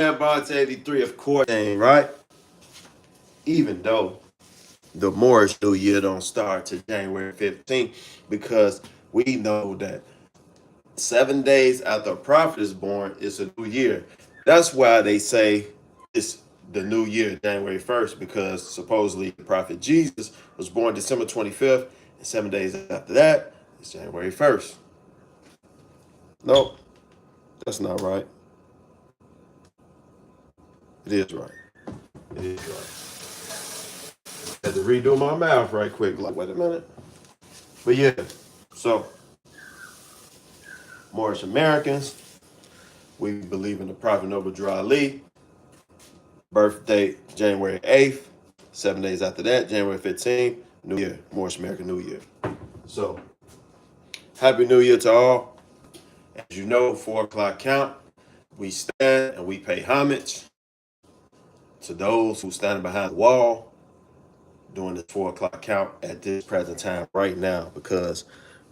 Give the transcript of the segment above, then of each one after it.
Bonds 83, of course, right? Even though the Moorish New Year don't start to January 15th, because we know that 7 days after a prophet is born, it's a new year. That's why they say it's the new year, January 1st, because supposedly the prophet Jesus was born December 25th, and 7 days after that, it's January 1st. No, that's not right. It is right. It is right. I had to redo my math right quick. Like, wait a minute. But yeah, so Moorish Americans, we believe in the Prophet Noble Drew Ali. Birthday January 8th. 7 days after that, January 15th, New Year, Moorish American New Year. So, Happy New Year to all. As you know, 4 o'clock count. We stand and we pay homage to those who stand behind the wall during the 4 o'clock count at this present time right now, because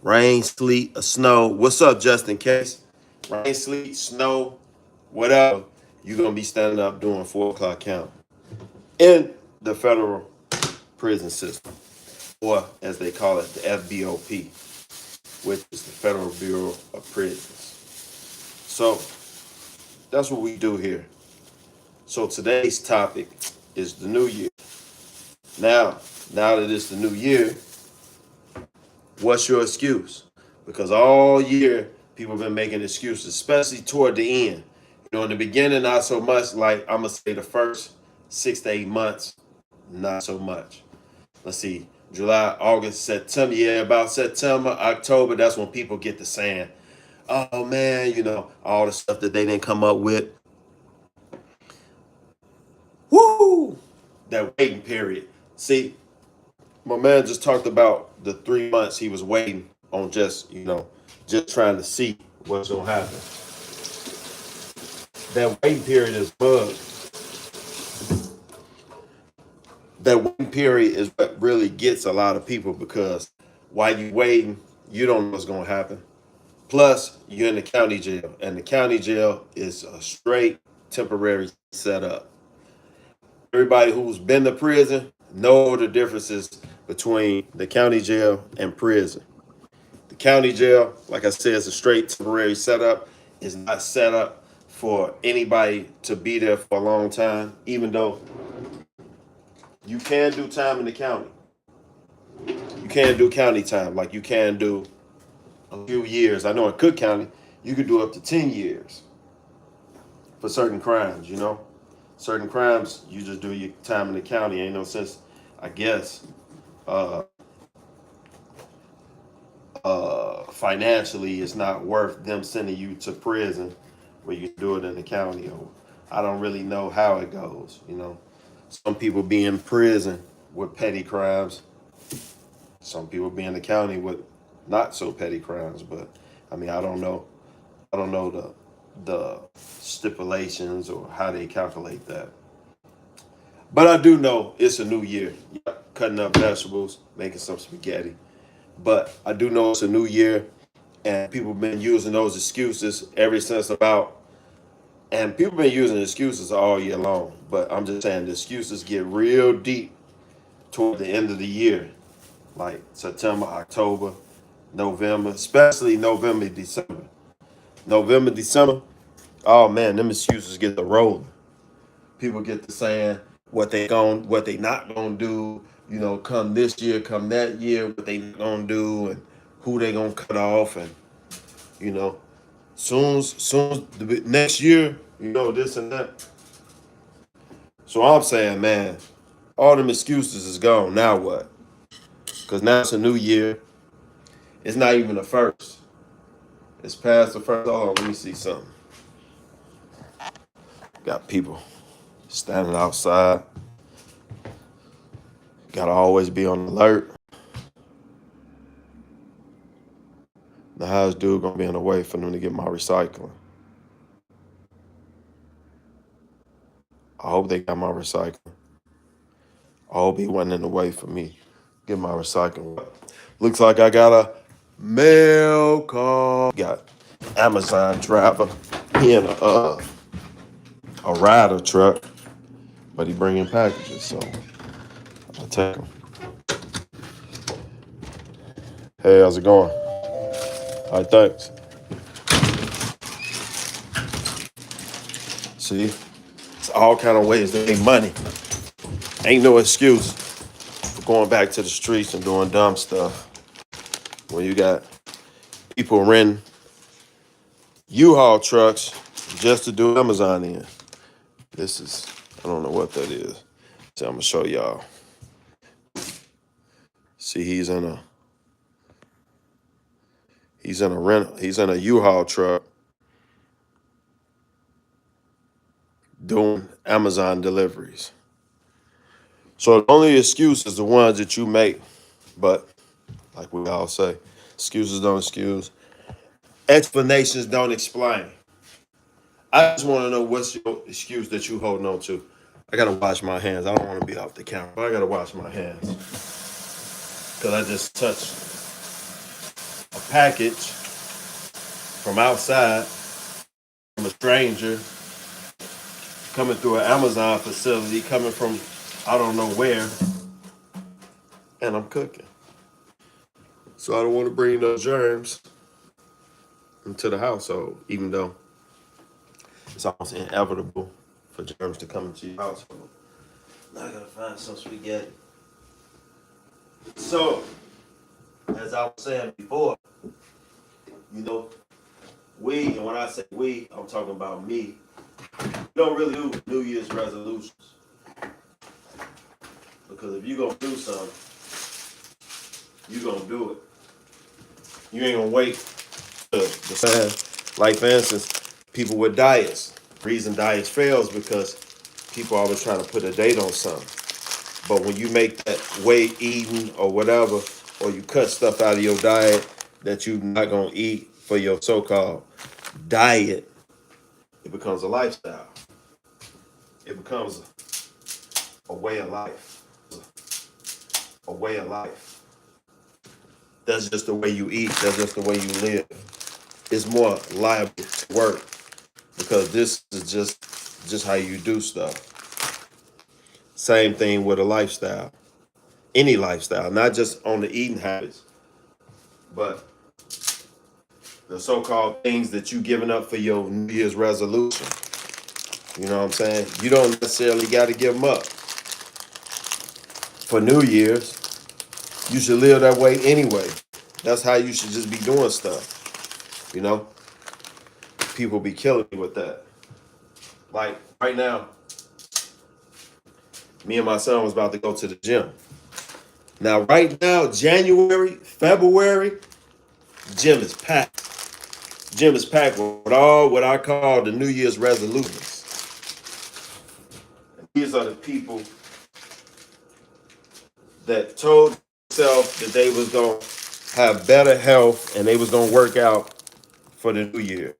rain, sleet, or snow. What's up, just in case? Rain, sleet, snow, whatever. You're going to be standing up doing 4 o'clock count in the federal prison system, or as they call it, the FBOP, which is the Federal Bureau of Prisons. So that's what we do here. So today's topic is the new year. Now that it's the new year, what's your excuse? Because all year people have been making excuses, especially toward the end. In the beginning, not so much. Like, I'm gonna say the first 6 to 8 months, not so much. Let's see, July, August, September. Yeah, about September, October, that's when people get to saying, oh man, all the stuff that they didn't come up with. Woo! That waiting period. See, my man just talked about the 3 months he was waiting on, just trying to see what's gonna happen. That waiting period is bug. That waiting period is what really gets a lot of people, because while you waiting, you don't know what's gonna happen. Plus, you're in the county jail, and the county jail is a straight temporary setup. Everybody who's been to prison know the differences between the county jail and prison. The county jail, like I said, is a straight temporary setup. It's not set up for anybody to be there for a long time, even though you can do time in the county. You can do county time, like you can do a few years. I know in Cook County, you could do up to 10 years for certain crimes, Certain crimes, you just do your time in the county. Ain't no sense, I guess, financially, it's not worth them sending you to prison where you do it in the county. Or I don't really know how it goes, Some people be in prison with petty crimes. Some people be in the county with not so petty crimes. But I mean, I don't know. I don't know the stipulations or how they calculate that. But I do know it's a new year. Cutting up vegetables, making some spaghetti. But I do know it's a new year, and people have been using those excuses ever since and people have been using excuses all year long. But I'm just saying the excuses get real deep toward the end of the year, like September, October, November, especially November, December. November, December, oh man, them excuses get to rolling. People get to saying what they not gonna do, come this year, come that year, what they gonna do, and who they gonna cut off, and you know, soon the next year, this and that. So I'm saying, man, all them excuses is gone. Now what? Because now it's a new year. It's not even the first. It's past the first. Oh, let me see something. Got people standing outside. Gotta always be on alert. Now, how's dude gonna be in the way for them to get my recycling? I hope they got my recycling. I hope he wasn't in the way for me get my recycling. Looks like I got a mail call. Got Amazon driver. He in a a rider truck, but he bringing packages, so I take him. Hey, how's it going? All right, thanks. See, it's all kind of ways to make money. Ain't no excuse for going back to the streets and doing dumb stuff when you got people renting U-Haul trucks just to do Amazon in. This is, I don't know what that is. So I'm gonna show y'all. See, he's in a U-Haul truck doing Amazon deliveries. So the only excuse is the ones that you make, but like we all say, excuses don't excuse. Explanations don't explain. I just want to know what's your excuse that you holding on to. I gotta wash my hands. I don't want to be off the camera, but I gotta wash my hands because I just touched a package from outside from a stranger coming through an Amazon facility, coming from I don't know where, and I'm cooking. So I don't want to bring those germs into the household, even though it's almost inevitable for germs to come into your household. Now I gotta find some spaghetti. So, as I was saying before, you know, and when I say we, I'm talking about me, don't really do New Year's resolutions. Because if you're gonna do something, you're gonna do it. You ain't gonna wait to decide. Like for instance, people with diets. The reason diets fails because people always trying to put a date on something. But when you make that weight eating or whatever, or you cut stuff out of your diet that you're not gonna eat for your so-called diet, it becomes a lifestyle. It becomes a way of life. A way of life. That's just the way you eat. That's just the way you live. It's more liable to work because this is just how you do stuff. Same thing with a lifestyle. Any lifestyle, not just on the eating habits, but the so-called things that you giving up for your New Year's resolution. You know what I'm saying? You don't necessarily got to give them up for New Year's. You should live that way anyway. That's how you should just be doing stuff. You know? People be killing me with that. Like right now, me and my son was about to go to the gym. Now, right now, January, February, gym is packed. Gym is packed with all what I call the New Year's resolutions. And these are the people that told themselves that they was gonna have better health and they was gonna work out for the new year.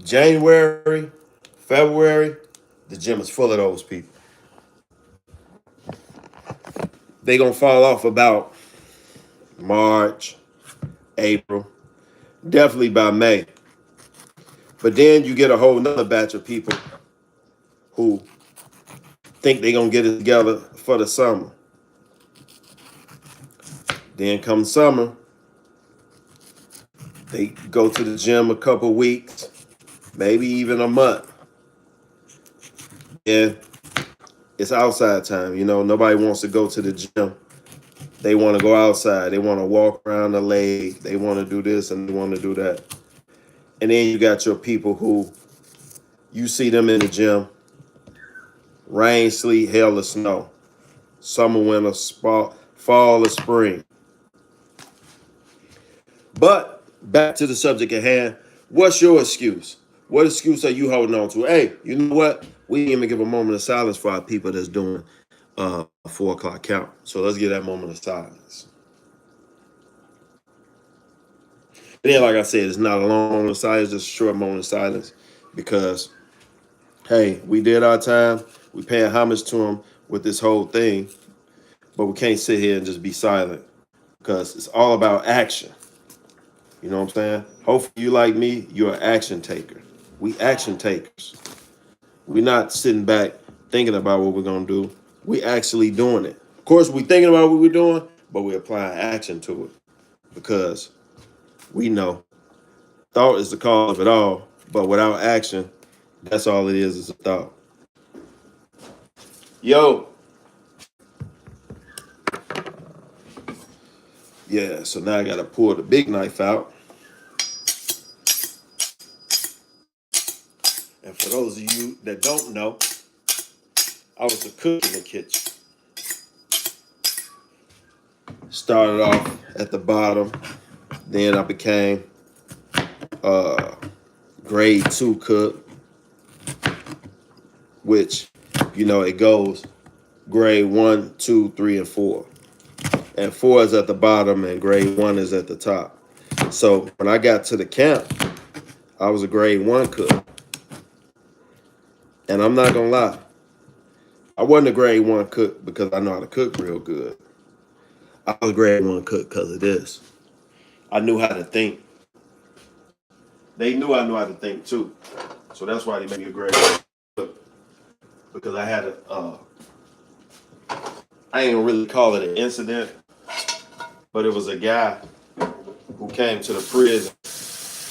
January, February, the gym is full of those people. They gonna fall off about March, April, definitely by May. But then you get a whole nother batch of people who think they gonna get it together for the summer. Then come summer, they go to the gym a couple weeks, maybe even a month. And it's outside time. You know, nobody wants to go to the gym. They want to go outside. They want to walk around the lake. They want to do this and they want to do that. And then you got your people who you see them in the gym, rain, sleet, hail, or snow, summer, winter, fall, or spring. But back to the subject at hand, what's your excuse? What excuse are you holding on to? Hey, you know what? We didn't even give a moment of silence for our people that's doing a 4 o'clock count. So let's give that moment of silence. And then, like I said, it's not a long moment of silence, just a short moment of silence because, hey, we did our time. We paying homage to him with this whole thing, but we can't sit here and just be silent because it's all about action. You know what I'm saying? Hopefully you like me, you're an action taker. We action takers. We're not sitting back thinking about what we're gonna do. We actually doing it. Of course, we thinking about what we're doing, but we're applying action to it because we know thought is the cause of it all. But without action, that's all it is a thought. Yo, yeah. So now I gotta pull the big knife out. And for those of you that don't know, I was a cook in the kitchen. Started off at the bottom, then I became a grade 2 cook, which, it goes grade 1, 2, 3, and 4. And 4 is at the bottom and grade 1 is at the top. So when I got to the camp, I was a grade 1 cook. And I'm not gonna lie, I wasn't a grade 1 cook because I know how to cook real good. I was a grade 1 cook because of this. I knew how to think. They knew I knew how to think too. So that's why they made me a grade 1 cook. Because I had I ain't gonna really call it an incident, but it was a guy who came to the prison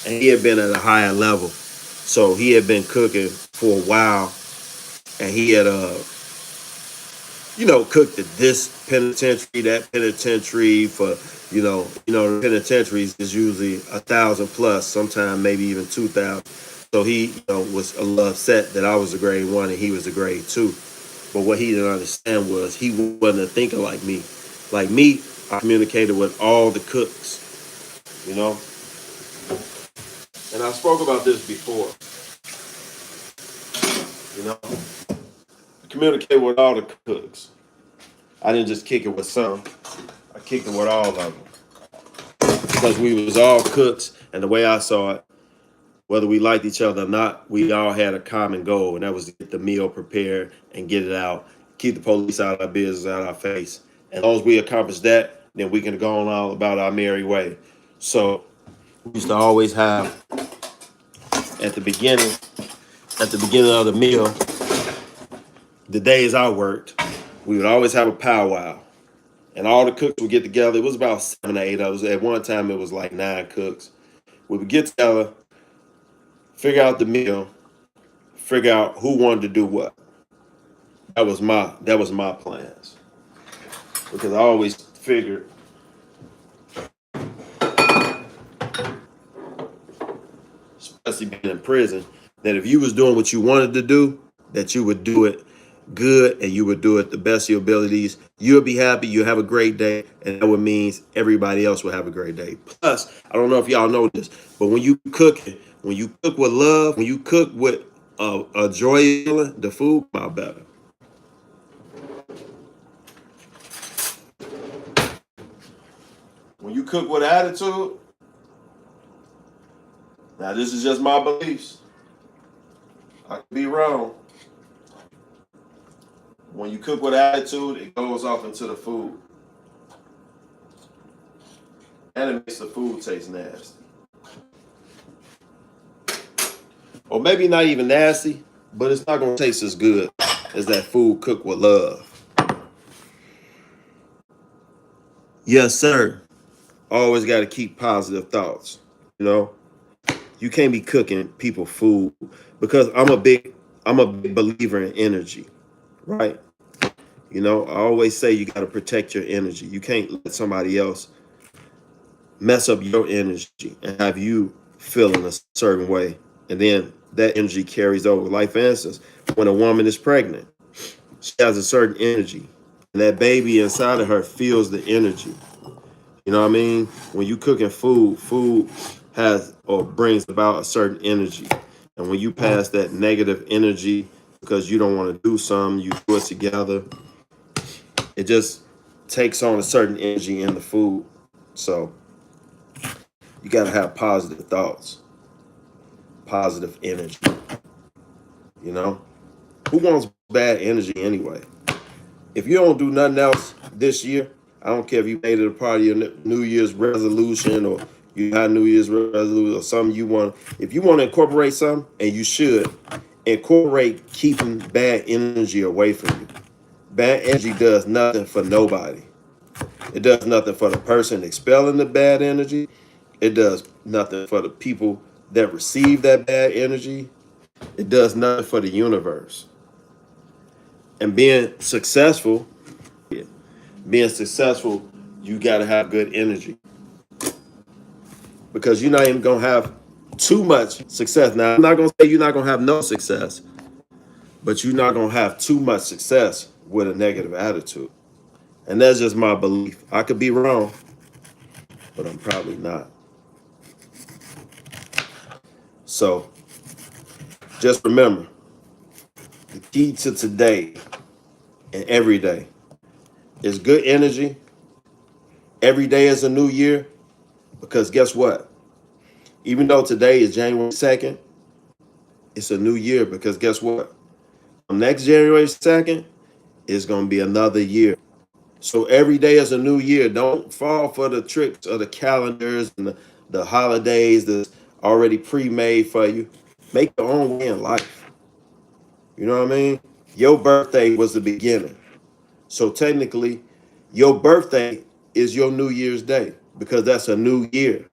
and he had been at a higher level. So he had been cooking for a while and he had cooked at this penitentiary, that penitentiary for, the penitentiaries is usually 1,000 plus, sometimes maybe even 2,000. So he, was a little upset that I was a grade 1 and he was a grade 2. But what he didn't understand was he wasn't a thinker like me. Like me, I communicated with all the cooks, And I spoke about this before, communicate with all the cooks. I didn't just kick it with some. I kicked it with all of them. Because we was all cooks, and the way I saw it, whether we liked each other or not, we all had a common goal, and that was to get the meal prepared and get it out, keep the police out of our business, out of our face. And as long as we accomplish that, then we can go on all about our merry way. So we used to always have, at the beginning of the meal, the days I worked, we would always have a powwow. And all the cooks would get together. It was about 7 or 8 of us. At one time, it was like 9 cooks. We would get together, figure out the meal, figure out who wanted to do what. That was my plans. Because I always figured especially being in prison, that if you was doing what you wanted to do, that you would do it good and you would do it the best of your abilities. You'll be happy, you'll have a great day, and that would mean everybody else will have a great day. Plus, I don't know if y'all know this, but when you cook with love, when you cook with a joy, the food come out better. When you cook with attitude, now this is just my beliefs, I could be wrong. When you cook with attitude, it goes off into the food. And it makes the food taste nasty. Or maybe not even nasty, but it's not going to taste as good as that food cooked with love. Yes, sir. Always got to keep positive thoughts. You can't be cooking people food because I'm a big believer in energy, right? I always say you got to protect your energy. You can't let somebody else mess up your energy and have you feeling a certain way. And then that energy carries over. Like, for instance, when a woman is pregnant, she has a certain energy. And that baby inside of her feels the energy. You know what I mean? When you cooking food has or brings about a certain energy. And when you pass that negative energy because you don't want to do something, you do it together, it just takes on a certain energy in the food. So you got to have positive thoughts, positive energy. Who wants bad energy anyway? If you don't do nothing else this year, I don't care if you made it a part of your New Year's resolution or you had New Year's resolution or something you want. If you want to incorporate something, and you should, incorporate keeping bad energy away from you. Bad energy does nothing for nobody. It does nothing for the person expelling the bad energy. It does nothing for the people that receive that bad energy. It does nothing for the universe. And being successful, you got to have good energy because you're not even going to have too much success. Now, I'm not going to say you're not going to have no success, but you're not going to have too much success with a negative attitude. And that's just my belief. I could be wrong, but I'm probably not. So just remember, the key to today and every day is good energy. Every day is a new year because guess what? Even though today is January 2nd, it's a new year because guess what? Next January 2nd is going to be another year. So every day is a new year. Don't fall for the tricks of the calendars and the holidays that's already pre-made for you. Make your own way in life. You know what I mean? Your birthday was the beginning. So technically, your birthday is your New Year's Day because that's a new year.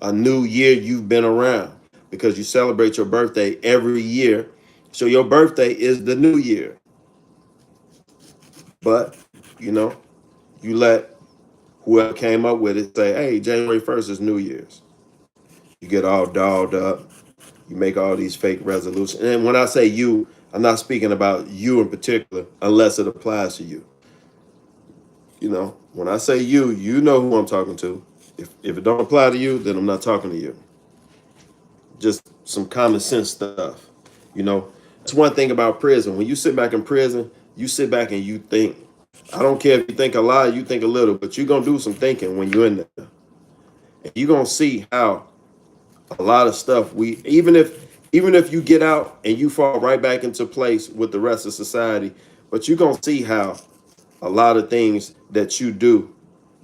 A new year you've been around because you celebrate your birthday every year. So your birthday is the new year. But, you know, you let whoever came up with it say, hey, January 1st is New Year's. You get all dolled up. You make all these fake resolutions. And when I say you, I'm not speaking about you in particular unless it applies to you. You know, when I say you know who I'm talking to. If it don't apply to you, then I'm not talking to you. Just some common sense stuff. You know, that's one thing about prison. When you sit back in prison, you sit back and you think. I don't care if you think a lot, you think a little, but you're gonna do some thinking when you're in there. And you're gonna see how a lot of stuff even if you get out and you fall right back into place with the rest of society, but you're gonna see how a lot of things that you do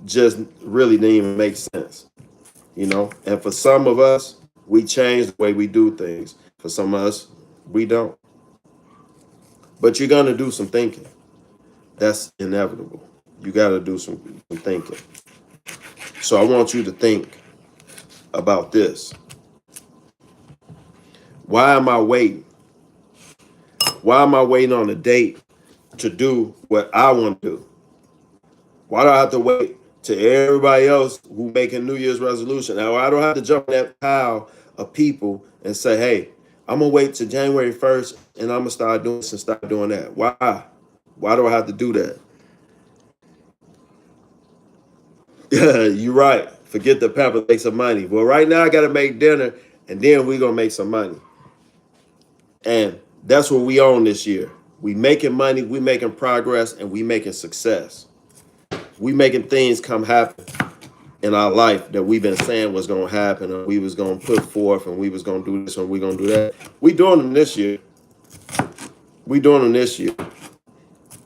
just really didn't even make sense. You know, and for some of us, we change the way we do things. For some of us, we don't. But you're gonna do some thinking. That's inevitable. You got to do some thinking. So I want you to think about this. Why am I waiting? Why am I waiting on a date to do what I want to do? Why do I have to wait to everybody else who making New Year's resolution? Now I don't have to jump in that pile of people and say, hey, I'm gonna wait till January 1st and I'm gonna start doing this and start doing that. Why? Why do I have to do that? Yeah, you're right. Forget the pepper, make some money. Well, right now I gotta make dinner and then we're gonna make some money. And that's what we own this year. We making money, we making progress, and we making success. We making things come happen in our life that we've been saying was gonna happen, or we was gonna put forth, and we was gonna do this, or we gonna do that. We doing them this year. We doing them this year.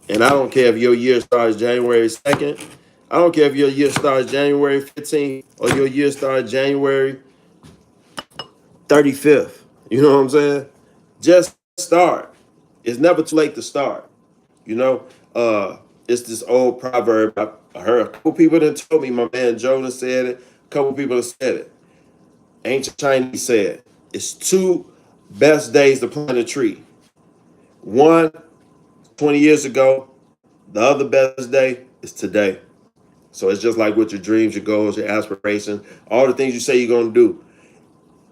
And I don't care if your year starts January 2nd. I don't care if your year starts January 15th or your year starts January 35th. You know what I'm saying? Just start. It's never too late to start. You know, it's this old proverb. I heard a couple people that told me, my man Jonas said it, a couple people that said it. Ancient Chinese said, it's two best days to plant a tree. One, 20 years ago. The other best day is today. So it's just like with your dreams, your goals, your aspirations, all the things you say you're going to do.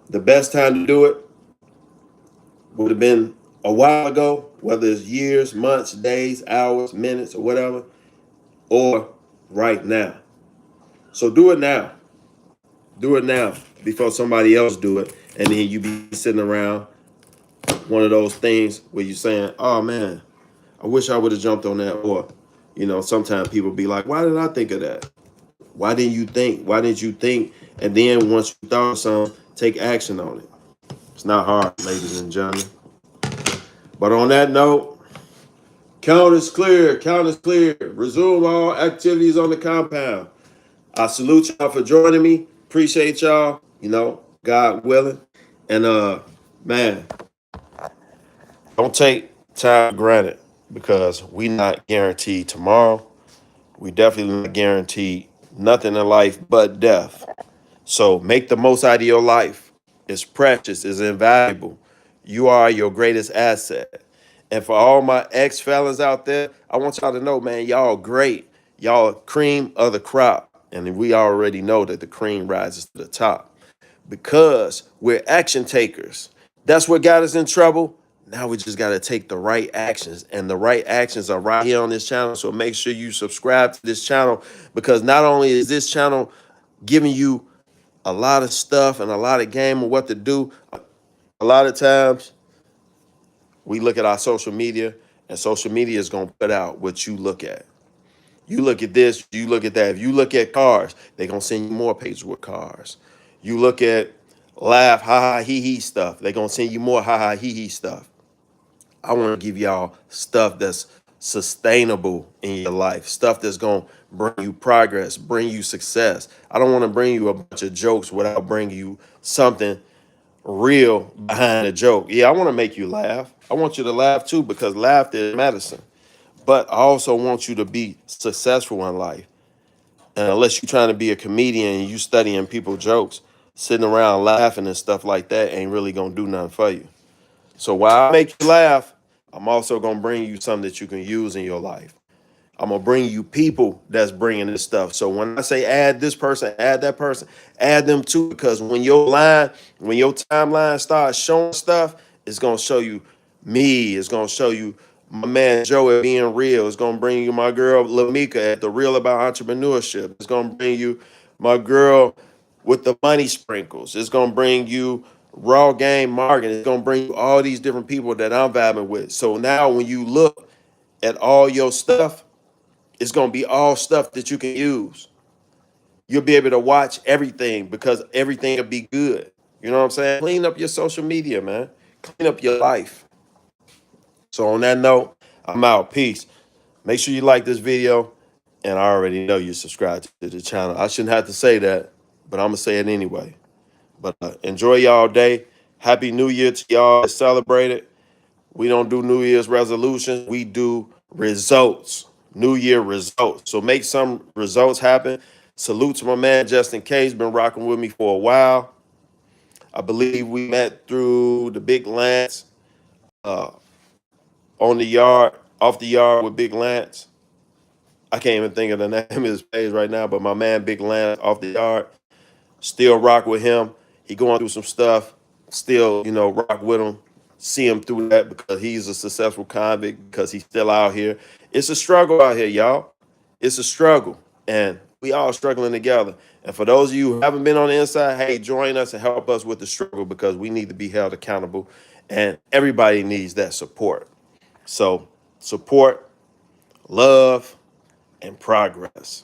The best time to do it would have been a while ago, whether it's years, months, days, hours, minutes, or whatever, or right now. So do it now. Do it now before somebody else do it. And then you be sitting around one of those things where you're saying, oh man, I wish I would have jumped on that. Or, you know, sometimes people be like, why didn't I think of that? Why didn't you think? Why didn't you think? And then once you thought of something, take action on it. It's not hard, ladies and gentlemen. But on that note, count is clear. Count is clear. Resume all activities on the compound. I salute y'all for joining me. Appreciate y'all. You know, God willing. And man, Don't take time for granted because we not guaranteed tomorrow. We definitely not guaranteed nothing in life but death. So make the most out of your life. It's precious, it's invaluable. You are your greatest asset. And for all my ex fellas out there, I want y'all to know, man, y'all great. Y'all cream of the crop. And we already know that the cream rises to the top because we're action takers. That's what got us in trouble. Now we just got to take the right actions, and the right actions are right here on this channel. So make sure you subscribe to this channel because not only is this channel giving you a lot of stuff and a lot of game of what to do, a lot of times we look at our social media, and social media is going to put out what you look at. You look at this, you look at that. If you look at cars, they're going to send you more pages with cars. You look at laugh, ha ha, he he stuff, they're going to send you more ha ha, he he stuff. I want to give y'all stuff that's sustainable in your life, stuff that's going to bring you progress, bring you success. I don't want to bring you a bunch of jokes without bringing you something real behind the joke. Yeah, I want to make you laugh. I want you to laugh too because laughter is medicine. But I also want you to be successful in life. And unless you're trying to be a comedian and you studying people jokes, sitting around laughing and stuff like that ain't really gonna do nothing for you. So while I make you laugh, I'm also gonna bring you something that you can use in your life. I'm gonna bring you people that's bringing this stuff. So when I say add this person, add that person, add them too, because when your timeline starts showing stuff, it's gonna show you me. It's gonna show you my man Joe at being real. It's gonna bring you my girl Lamika at the real about entrepreneurship. It's gonna bring you my girl with the money sprinkles. It's gonna bring you raw game marketing. It's gonna bring you all these different people that I'm vibing with. So now when you look at all your stuff, it's going to be all stuff that you can use. You'll be able to watch everything because everything will be good. You know what I'm saying? Clean up your social media, man. Clean up your life. So on that note, I'm out. Peace. Make sure you like this video. And I already know you subscribe to the channel. I shouldn't have to say that, but I'm going to say it anyway. But enjoy y'all day. Happy New Year to y'all that celebrate it. We don't do New Year's resolutions. We do results, New Year results. So make some results happen. Salute to my man Justin Case, been rocking with me for a while. I believe we met through the Big Lance uh, on the yard, off the yard with Big Lance. I can't even think of the name of his page right now, but my man Big Lance off the yard. Still rock with him. He going through some stuff. Still, rock with him. See him through that because he's a successful convict, because he's still out here. It's a struggle out here, y'all. It's a struggle. And we all struggling together. And for those of you who haven't been on the inside, hey, join us and help us with the struggle because we need to be held accountable. And everybody needs that support. So support, love, and progress.